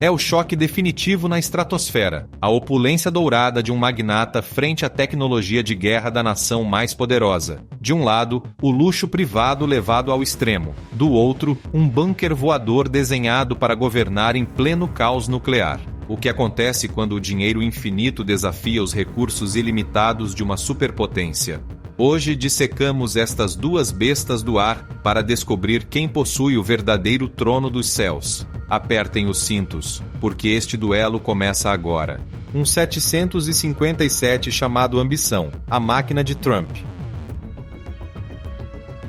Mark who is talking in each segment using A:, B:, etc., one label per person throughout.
A: É o choque definitivo na estratosfera, a opulência dourada de um magnata frente à tecnologia de guerra da nação mais poderosa. De um lado, o luxo privado levado ao extremo. Do outro, um bunker voador desenhado para governar em pleno caos nuclear. O que acontece quando o dinheiro infinito desafia os recursos ilimitados de uma superpotência? Hoje dissecamos estas duas bestas do ar para descobrir quem possui o verdadeiro trono dos céus. Apertem os cintos, porque este duelo começa agora. Um 757 chamado Ambição, a máquina de Trump.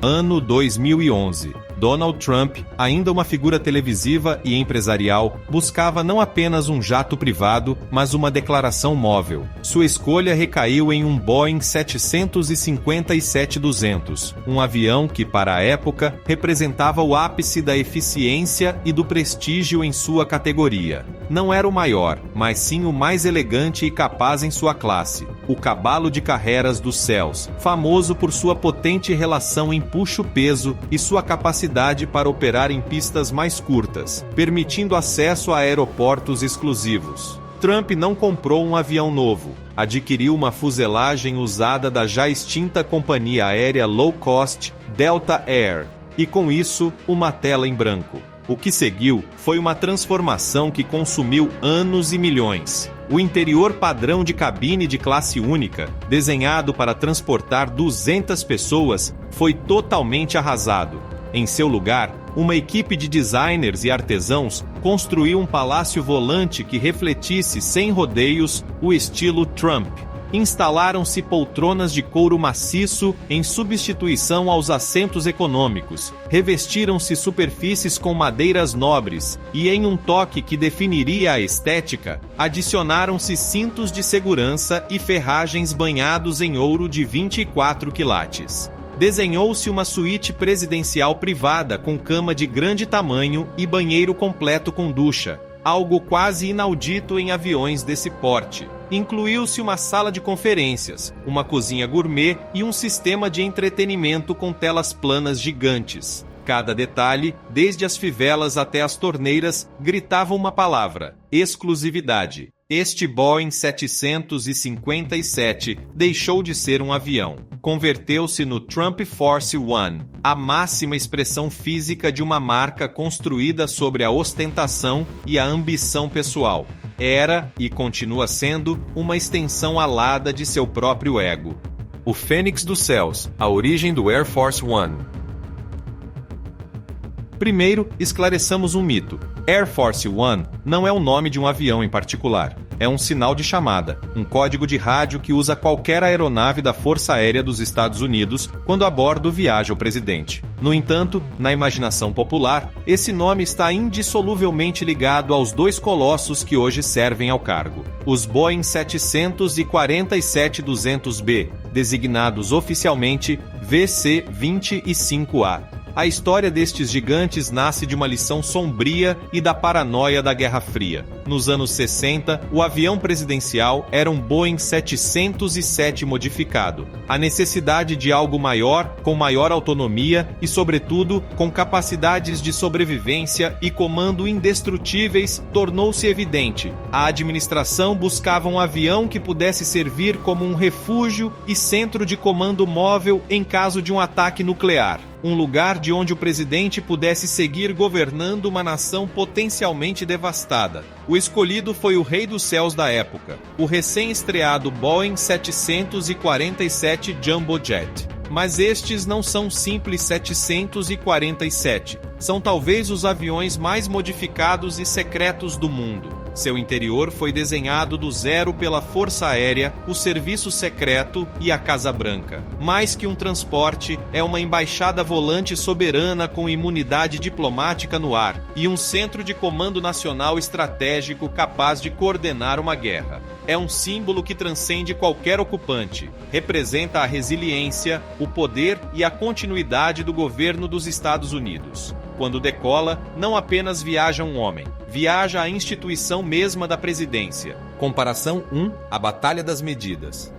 A: Ano 2011. Donald Trump, ainda uma figura televisiva e empresarial, buscava não apenas um jato privado, mas uma declaração móvel. Sua escolha recaiu em um Boeing 757-200, um avião que, para a época, representava o ápice da eficiência e do prestígio em sua categoria. Não era o maior, mas sim o mais elegante e capaz em sua classe, o cavalo de carreiras dos céus, famoso por sua potente relação empuxo-peso e sua capacidade para operar em pistas mais curtas, permitindo acesso a aeroportos exclusivos. Trump não comprou um avião novo, adquiriu uma fuselagem usada da já extinta companhia aérea low cost Delta Air, e com isso, uma tela em branco. O que seguiu foi uma transformação que consumiu anos e milhões. O interior padrão de cabine de classe única, desenhado para transportar 200 pessoas, foi totalmente arrasado. Em seu lugar, uma equipe de designers e artesãos construiu um palácio volante que refletisse sem rodeios o estilo Trump. Instalaram-se poltronas de couro maciço em substituição aos assentos econômicos, revestiram-se superfícies com madeiras nobres e, em um toque que definiria a estética, adicionaram-se cintos de segurança e ferragens banhados em ouro de 24 quilates. Desenhou-se uma suíte presidencial privada com cama de grande tamanho e banheiro completo com ducha, algo quase inaudito em aviões desse porte. Incluiu-se uma sala de conferências, uma cozinha gourmet e um sistema de entretenimento com telas planas gigantes. Cada detalhe, desde as fivelas até as torneiras, gritava uma palavra: exclusividade. Este Boeing 757 deixou de ser um avião. Converteu-se no Trump Force One, a máxima expressão física de uma marca construída sobre a ostentação e a ambição pessoal. Era, e continua sendo, uma extensão alada de seu próprio ego. O Fênix dos Céus, a origem do Air Force One. Primeiro, esclareçamos um mito. Air Force One não é o nome de um avião em particular. É um sinal de chamada, um código de rádio que usa qualquer aeronave da Força Aérea dos Estados Unidos quando a bordo viaja o presidente. No entanto, na imaginação popular, esse nome está indissoluvelmente ligado aos dois colossos que hoje servem ao cargo. Os Boeing 747-200B, designados oficialmente VC-25A. A história destes gigantes nasce de uma lição sombria e da paranoia da Guerra Fria. Nos anos 60, o avião presidencial era um Boeing 707 modificado. A necessidade de algo maior, com maior autonomia e, sobretudo, com capacidades de sobrevivência e comando indestrutíveis, tornou-se evidente. A administração buscava um avião que pudesse servir como um refúgio e centro de comando móvel em caso de um ataque nuclear. Um lugar de onde o presidente pudesse seguir governando uma nação potencialmente devastada. O escolhido foi o rei dos céus da época, o recém-estreado Boeing 747 Jumbo Jet. Mas estes não são simples 747, são talvez os aviões mais modificados e secretos do mundo. Seu interior foi desenhado do zero pela Força Aérea, o Serviço Secreto e a Casa Branca. Mais que um transporte, é uma embaixada volante soberana com imunidade diplomática no ar e um centro de comando nacional estratégico capaz de coordenar uma guerra. É um símbolo que transcende qualquer ocupante. Representa a resiliência, o poder e a continuidade do governo dos Estados Unidos. Quando decola, não apenas viaja um homem, viaja a instituição mesma da presidência. Comparação 1, a Batalha das Medidas.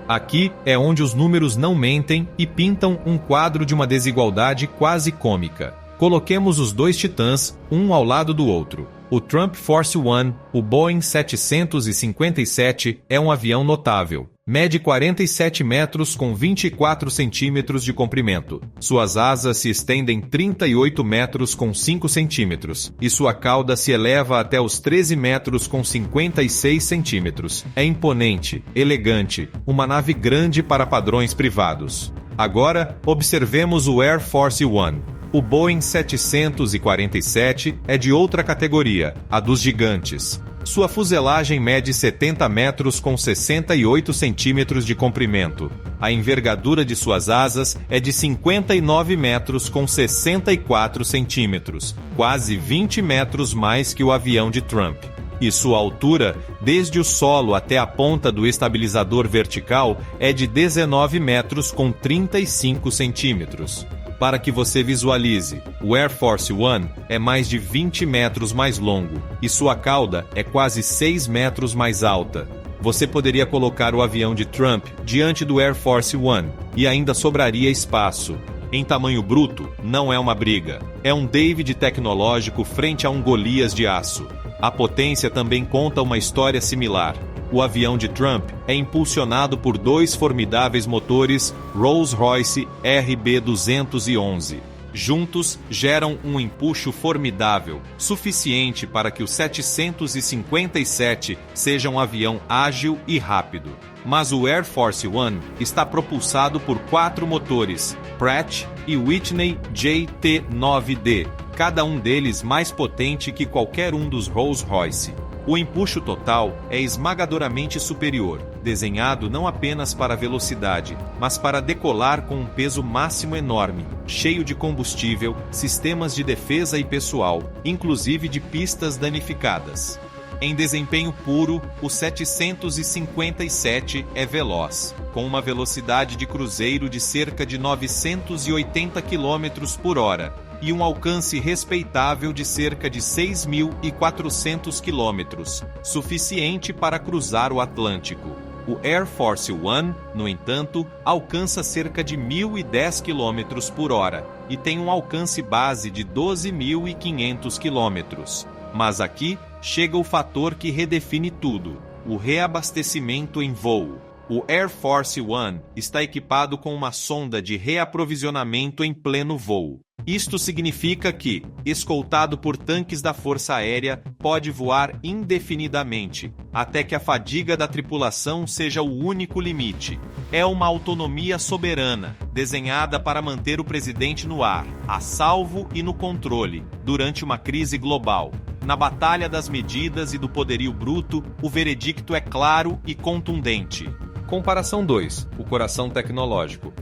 A: Aqui é onde os números não mentem e pintam um quadro de uma desigualdade quase cômica. Coloquemos os dois titãs, um ao lado do outro. O Trump Force One, o Boeing 757, é um avião notável. Mede 47 metros com 24 centímetros de comprimento. Suas asas se estendem 38 metros com 5 centímetros. E sua cauda se eleva até os 13 metros com 56 centímetros. É imponente, elegante, uma nave grande para padrões privados. Agora, observemos o Air Force One. O Boeing 747 é de outra categoria, a dos gigantes. Sua fuselagem mede 70 metros com 68 centímetros de comprimento. A envergadura de suas asas é de 59 metros com 64 centímetros, quase 20 metros mais que o avião de Trump. E sua altura, desde o solo até a ponta do estabilizador vertical, é de 19 metros com 35 centímetros. Para que você visualize, o Air Force One é mais de 20 metros mais longo e sua cauda é quase 6 metros mais alta. Você poderia colocar o avião de Trump diante do Air Force One e ainda sobraria espaço. Em tamanho bruto, não é uma briga. É um David tecnológico frente a um Golias de aço. A potência também conta uma história similar. O avião de Trump é impulsionado por dois formidáveis motores Rolls-Royce RB211. Juntos, geram um empuxo formidável, suficiente para que o 757 seja um avião ágil e rápido. Mas o Air Force One está propulsado por 4 motores Pratt e Whitney JT9D, cada um deles mais potente que qualquer um dos Rolls-Royce. O empuxo total é esmagadoramente superior, desenhado não apenas para velocidade, mas para decolar com um peso máximo enorme, cheio de combustível, sistemas de defesa e pessoal, inclusive de pistas danificadas. Em desempenho puro, o 757 é veloz, com uma velocidade de cruzeiro de cerca de 980 km por hora, e um alcance respeitável de cerca de 6.400 quilômetros, suficiente para cruzar o Atlântico. O Air Force One, no entanto, alcança cerca de 1.010 quilômetros por hora e tem um alcance base de 12.500 quilômetros. Mas aqui chega o fator que redefine tudo: o reabastecimento em voo. O Air Force One está equipado com uma sonda de reaprovisionamento em pleno voo. Isto significa que, escoltado por tanques da Força Aérea, pode voar indefinidamente, até que a fadiga da tripulação seja o único limite. É uma autonomia soberana, desenhada para manter o presidente no ar, a salvo e no controle, durante uma crise global. Na batalha das medidas e do poderio bruto, o veredicto é claro e contundente. Comparação 2. O coração tecnológico.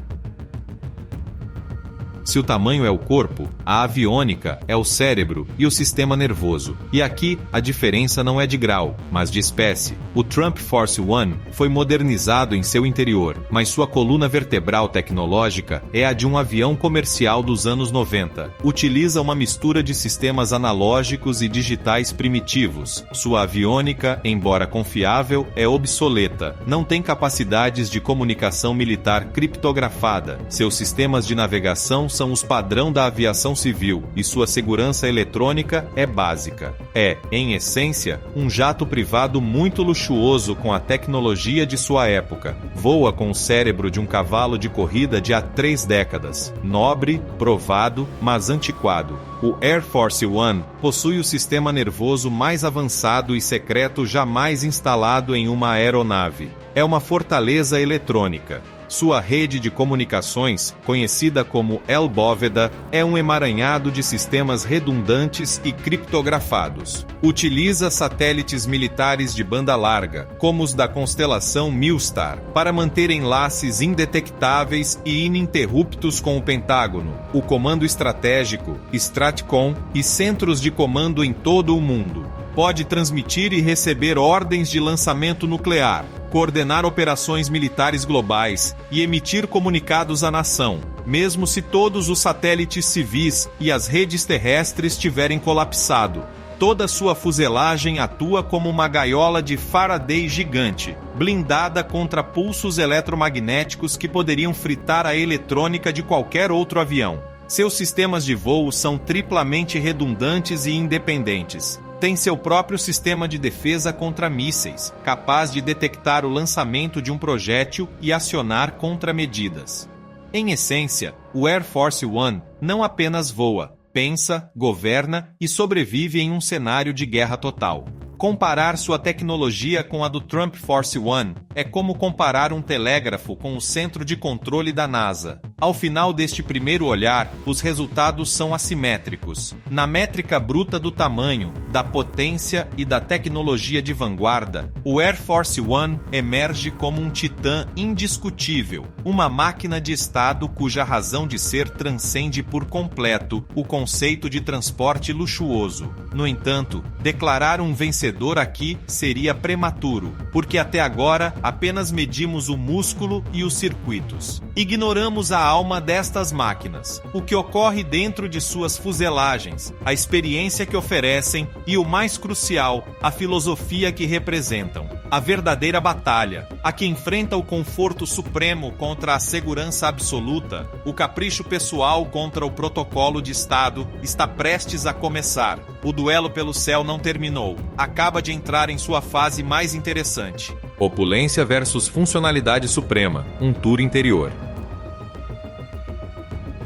A: Se o tamanho é o corpo, a aviônica é o cérebro e o sistema nervoso. E aqui, a diferença não é de grau, mas de espécie. O Trump Force One foi modernizado em seu interior, mas sua coluna vertebral tecnológica é a de um avião comercial dos anos 90. Utiliza uma mistura de sistemas analógicos e digitais primitivos. Sua aviônica, embora confiável, é obsoleta. Não tem capacidades de comunicação militar criptografada. Seus sistemas de navegação são os padrão da aviação civil e sua segurança eletrônica é básica. É, em essência, um jato privado muito luxuoso com a tecnologia de sua época. Voa com o cérebro de um cavalo de corrida de há 3 décadas. Nobre, provado, mas antiquado. O Air Force One possui o sistema nervoso mais avançado e secreto jamais instalado em uma aeronave. É uma fortaleza eletrônica. Sua rede de comunicações, conhecida como L-Bóveda, é um emaranhado de sistemas redundantes e criptografados. Utiliza satélites militares de banda larga, como os da constelação Milstar, para manter enlaces indetectáveis e ininterruptos com o Pentágono, o Comando Estratégico, Stratcom e centros de comando em todo o mundo. Pode transmitir e receber ordens de lançamento nuclear, coordenar operações militares globais e emitir comunicados à nação, mesmo se todos os satélites civis e as redes terrestres tiverem colapsado. Toda sua fuselagem atua como uma gaiola de Faraday gigante, blindada contra pulsos eletromagnéticos que poderiam fritar a eletrônica de qualquer outro avião. Seus sistemas de voo são triplamente redundantes e independentes. Tem seu próprio sistema de defesa contra mísseis, capaz de detectar o lançamento de um projétil e acionar contramedidas. Em essência, o Air Force One não apenas voa, pensa, governa e sobrevive em um cenário de guerra total. Comparar sua tecnologia com a do Trump Force One é como comparar um telégrafo com o centro de controle da NASA. Ao final deste primeiro olhar, os resultados são assimétricos. Na métrica bruta do tamanho, da potência e da tecnologia de vanguarda, o Air Force One emerge como um titã indiscutível, uma máquina de Estado cuja razão de ser transcende por completo o conceito de transporte luxuoso. No entanto, declarar um vencedor aqui seria prematuro, porque até agora apenas medimos o músculo e os circuitos. Ignoramos a alma destas máquinas, o que ocorre dentro de suas fuselagens, a experiência que oferecem e, o mais crucial, a filosofia que representam. A verdadeira batalha, a que enfrenta o conforto supremo contra a segurança absoluta, o capricho pessoal contra o protocolo de Estado, está prestes a começar. O duelo pelo céu não terminou. Acaba de entrar em sua fase mais interessante. Opulência versus funcionalidade suprema, um tour interior.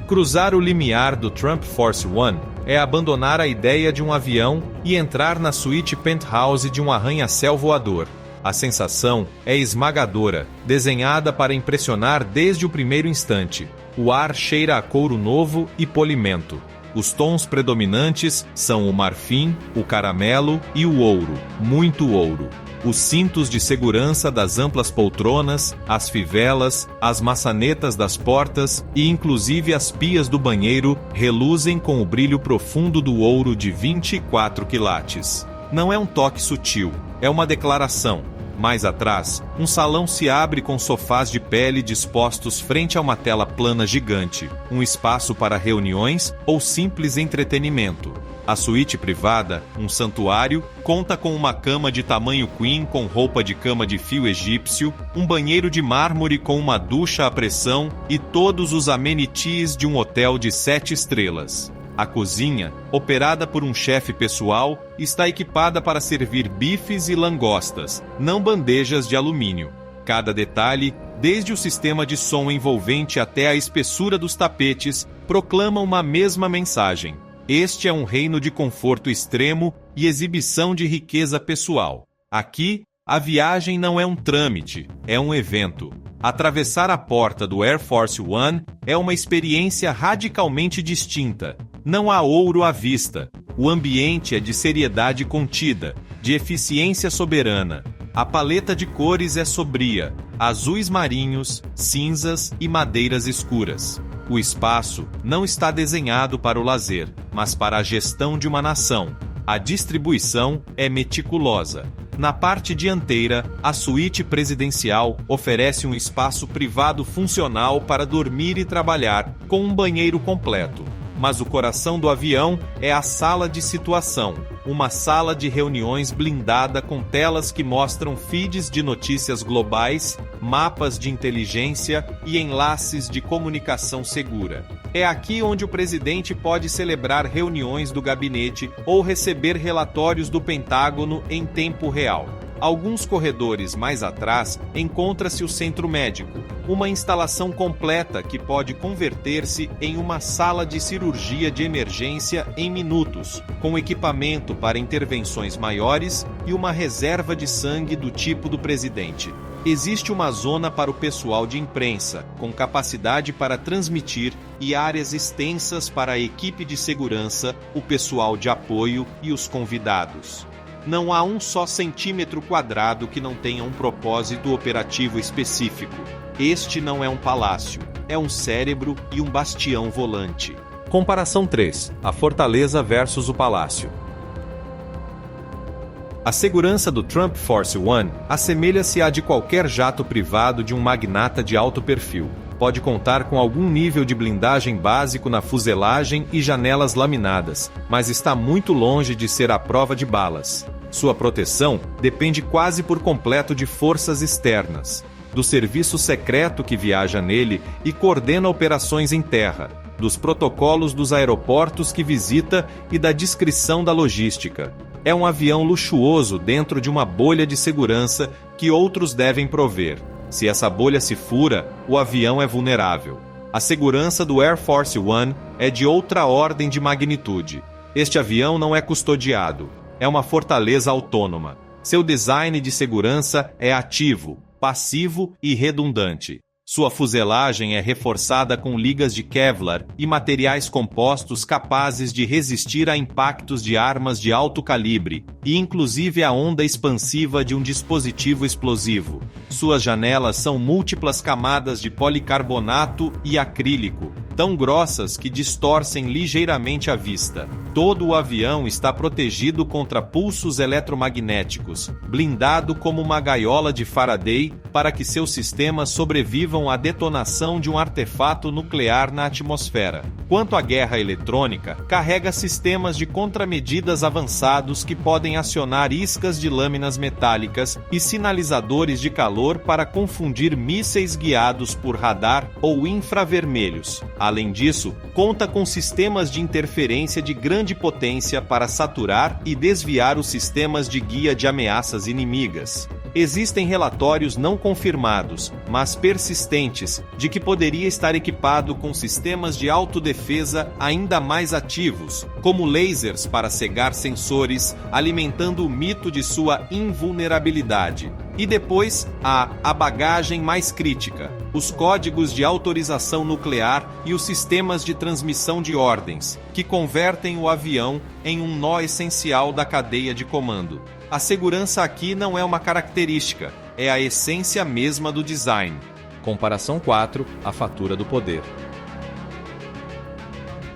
A: Cruzar o limiar do Trump Force One é abandonar a ideia de um avião e entrar na suíte penthouse de um arranha-céu voador. A sensação é esmagadora, desenhada para impressionar desde o primeiro instante. O ar cheira a couro novo e polimento. Os tons predominantes são o marfim, o caramelo e o ouro, muito ouro. Os cintos de segurança das amplas poltronas, as fivelas, as maçanetas das portas e inclusive as pias do banheiro reluzem com o brilho profundo do ouro de 24 quilates. Não é um toque sutil, é uma declaração. Mais atrás, um salão se abre com sofás de pele dispostos frente a uma tela plana gigante, um espaço para reuniões ou simples entretenimento. A suíte privada, um santuário, conta com uma cama de tamanho queen com roupa de cama de fio egípcio, um banheiro de mármore com uma ducha à pressão e todos os amenities de um hotel de 7 estrelas. A cozinha, operada por um chefe pessoal, está equipada para servir bifes e langostas, não bandejas de alumínio. Cada detalhe, desde o sistema de som envolvente até a espessura dos tapetes, proclama uma mesma mensagem. Este é um reino de conforto extremo e exibição de riqueza pessoal. Aqui, a viagem não é um trâmite, é um evento. Atravessar a porta do Air Force One é uma experiência radicalmente distinta. Não há ouro à vista. O ambiente é de seriedade contida, de eficiência soberana. A paleta de cores é sobria, azuis marinhos, cinzas e madeiras escuras. O espaço não está desenhado para o lazer, mas para a gestão de uma nação. A distribuição é meticulosa. Na parte dianteira, a suíte presidencial oferece um espaço privado funcional para dormir e trabalhar, com um banheiro completo. Mas o coração do avião é a sala de situação, uma sala de reuniões blindada com telas que mostram feeds de notícias globais, mapas de inteligência e enlaces de comunicação segura. É aqui onde o presidente pode celebrar reuniões do gabinete ou receber relatórios do Pentágono em tempo real. Alguns corredores mais atrás encontra-se o centro médico, uma instalação completa que pode converter-se em uma sala de cirurgia de emergência em minutos, com equipamento para intervenções maiores e uma reserva de sangue do tipo do presidente. Existe uma zona para o pessoal de imprensa, com capacidade para transmitir, e áreas extensas para a equipe de segurança, o pessoal de apoio e os convidados. Não há um só centímetro quadrado que não tenha um propósito operativo específico. Este não é um palácio, é um cérebro e um bastião volante. Comparação 3. A fortaleza versus o palácio. A segurança do Trump Force One assemelha-se à de qualquer jato privado de um magnata de alto perfil. Pode contar com algum nível de blindagem básico na fuselagem e janelas laminadas, mas está muito longe de ser à prova de balas. Sua proteção depende quase por completo de forças externas, do serviço secreto que viaja nele e coordena operações em terra, dos protocolos dos aeroportos que visita e da descrição da logística. É um avião luxuoso dentro de uma bolha de segurança que outros devem prover. Se essa bolha se fura, o avião é vulnerável. A segurança do Air Force One é de outra ordem de magnitude. Este avião não é custodiado. É uma fortaleza autônoma. Seu design de segurança é ativo, passivo e redundante. Sua fuselagem é reforçada com ligas de Kevlar e materiais compostos capazes de resistir a impactos de armas de alto calibre e inclusive a onda expansiva de um dispositivo explosivo. Suas janelas são múltiplas camadas de policarbonato e acrílico, tão grossas que distorcem ligeiramente a vista. Todo o avião está protegido contra pulsos eletromagnéticos, blindado como uma gaiola de Faraday para que seus sistemas sobrevivam à detonação de um artefato nuclear na atmosfera. Quanto à guerra eletrônica, carrega sistemas de contramedidas avançados que podem acionar iscas de lâminas metálicas e sinalizadores de calor para confundir mísseis guiados por radar ou infravermelhos. Além disso, conta com sistemas de interferência de grande potência para saturar e desviar os sistemas de guia de ameaças inimigas. Existem relatórios não confirmados, mas persistentes, de que poderia estar equipado com sistemas de autodefesa ainda mais ativos, como lasers para cegar sensores, alimentando o mito de sua invulnerabilidade. E depois há a bagagem mais crítica, os códigos de autorização nuclear e os sistemas de transmissão de ordens, que convertem o avião em um nó essencial da cadeia de comando. A segurança aqui não é uma característica, é a essência mesma do design.
B: Comparação 4, a fatura do poder.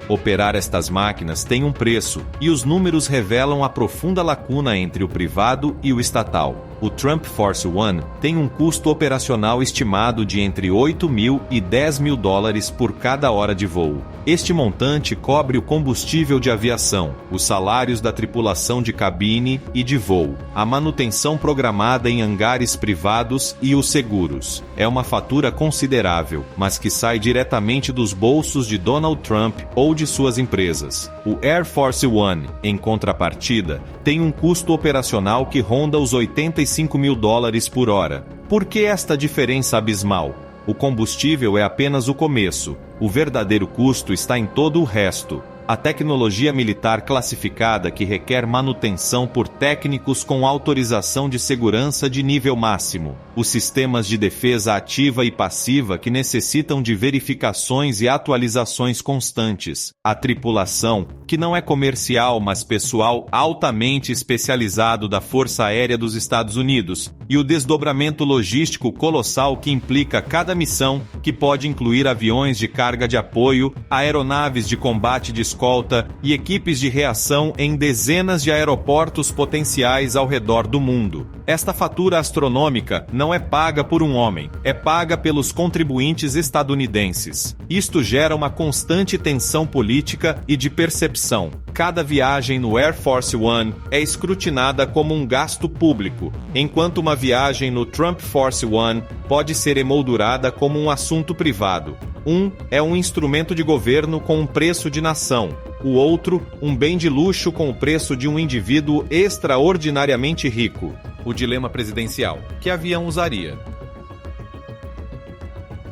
A: Operar estas máquinas tem um preço, e os números revelam a profunda lacuna entre o privado e o estatal. O Trump Force One tem um custo operacional estimado de entre $8.000 e $10.000 por cada hora de voo. Este montante cobre o combustível de aviação, os salários da tripulação de cabine e de voo, a manutenção programada em hangares privados e os seguros. É uma fatura considerável, mas que sai diretamente dos bolsos de Donald Trump ou de suas empresas. O Air Force One, em contrapartida, tem um custo operacional que ronda os $85.000 por hora. Por que esta diferença abismal? O combustível é apenas o começo. O verdadeiro custo está em todo o resto. A tecnologia militar classificada que requer manutenção por técnicos com autorização de segurança de nível máximo. Os sistemas de defesa ativa e passiva que necessitam de verificações e atualizações constantes. A tripulação, que não é comercial, mas pessoal altamente especializado da Força Aérea dos Estados Unidos. E o desdobramento logístico colossal que implica cada missão, que pode incluir aviões de carga de apoio, aeronaves de combate de escolta e equipes de reação em dezenas de aeroportos potenciais ao redor do mundo. Esta fatura astronômica não é paga por um homem, é paga pelos contribuintes estadunidenses. Isto gera uma constante tensão política e de percepção. Cada viagem no Air Force One é escrutinada como um gasto público, enquanto uma viagem no Trump Force One pode ser emoldurada como um assunto privado. Um é um instrumento de governo com um preço de nação. O outro, um bem de luxo com o preço de um indivíduo extraordinariamente rico.
B: O dilema presidencial. Que avião usaria?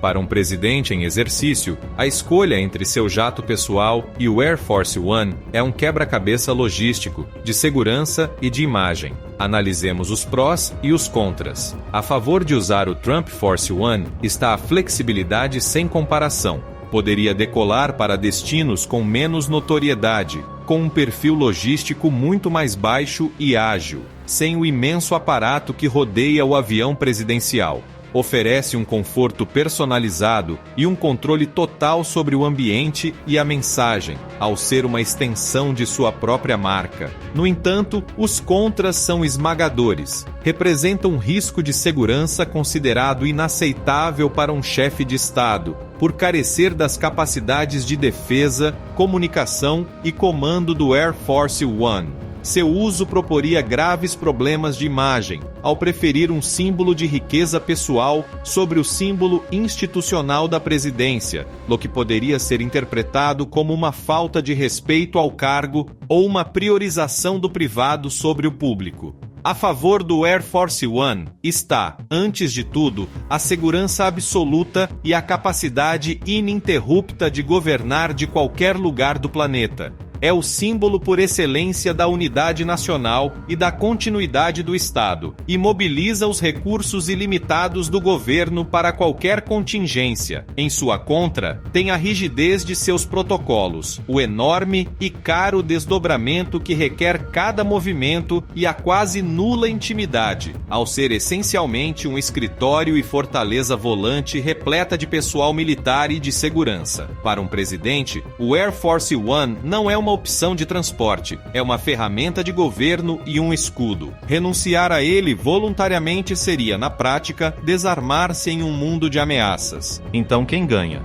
A: Para um presidente em exercício, a escolha entre seu jato pessoal e o Air Force One é um quebra-cabeça logístico, de segurança e de imagem. Analisemos os prós e os contras. A favor de usar o Trump Force One está a flexibilidade sem comparação. Poderia decolar para destinos com menos notoriedade, com um perfil logístico muito mais baixo e ágil, sem o imenso aparato que rodeia o avião presidencial. Oferece um conforto personalizado e um controle total sobre o ambiente e a mensagem, ao ser uma extensão de sua própria marca. No entanto, os contras são esmagadores. Representam um risco de segurança considerado inaceitável para um chefe de Estado, por carecer das capacidades de defesa, comunicação e comando do Air Force One. Seu uso proporia graves problemas de imagem, ao preferir um símbolo de riqueza pessoal sobre o símbolo institucional da presidência, o que poderia ser interpretado como uma falta de respeito ao cargo ou uma priorização do privado sobre o público. A favor do Air Force One está, antes de tudo, a segurança absoluta e a capacidade ininterrupta de governar de qualquer lugar do planeta. É o símbolo por excelência da unidade nacional e da continuidade do Estado, e mobiliza os recursos ilimitados do governo para qualquer contingência. Em sua contra, tem a rigidez de seus protocolos, o enorme e caro desdobramento que requer cada movimento e a quase nula intimidade, ao ser essencialmente um escritório e fortaleza volante repleta de pessoal militar e de segurança. Para um presidente, o Air Force One não é uma opção de transporte, é uma ferramenta de governo e um escudo. Renunciar a ele voluntariamente seria, na prática, desarmar-se em um mundo de ameaças. Então quem ganha?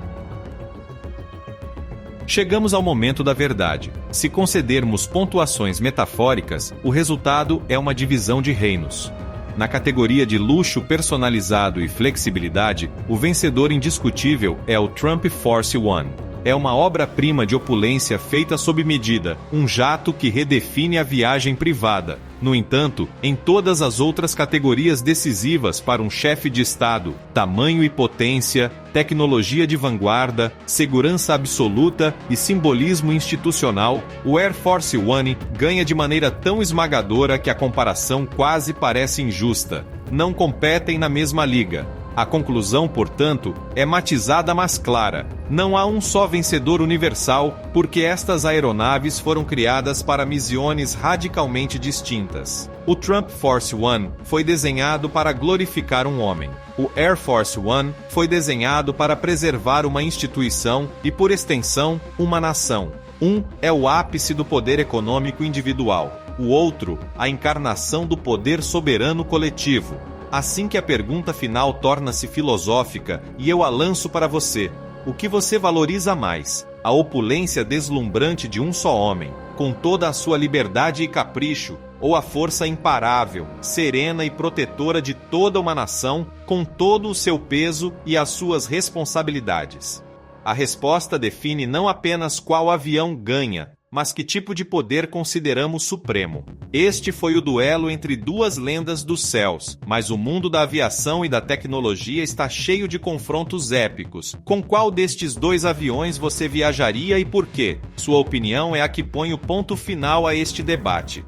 A: Chegamos ao momento da verdade. Se concedermos pontuações metafóricas, o resultado é uma divisão de reinos. Na categoria de luxo personalizado e flexibilidade, o vencedor indiscutível é o Trump Force One. É uma obra-prima de opulência feita sob medida, um jato que redefine a viagem privada. No entanto, em todas as outras categorias decisivas para um chefe de Estado, tamanho e potência, tecnologia de vanguarda, segurança absoluta e simbolismo institucional, o Air Force One ganha de maneira tão esmagadora que a comparação quase parece injusta. Não competem na mesma liga. A conclusão, portanto, é matizada mas clara. Não há um só vencedor universal, porque estas aeronaves foram criadas para missões radicalmente distintas. O Trump Force One foi desenhado para glorificar um homem. O Air Force One foi desenhado para preservar uma instituição e, por extensão, uma nação. Um é o ápice do poder econômico individual. O outro, a encarnação do poder soberano coletivo. Assim que a pergunta final torna-se filosófica e eu a lanço para você, o que você valoriza mais? A opulência deslumbrante de um só homem, com toda a sua liberdade e capricho, ou a força imparável, serena e protetora de toda uma nação, com todo o seu peso e as suas responsabilidades? A resposta define não apenas qual avião ganha, mas que tipo de poder consideramos supremo. Este foi o duelo entre duas lendas dos céus, mas o mundo da aviação e da tecnologia está cheio de confrontos épicos. Com qual destes dois aviões você viajaria e por quê? Sua opinião é a que põe o ponto final a este debate.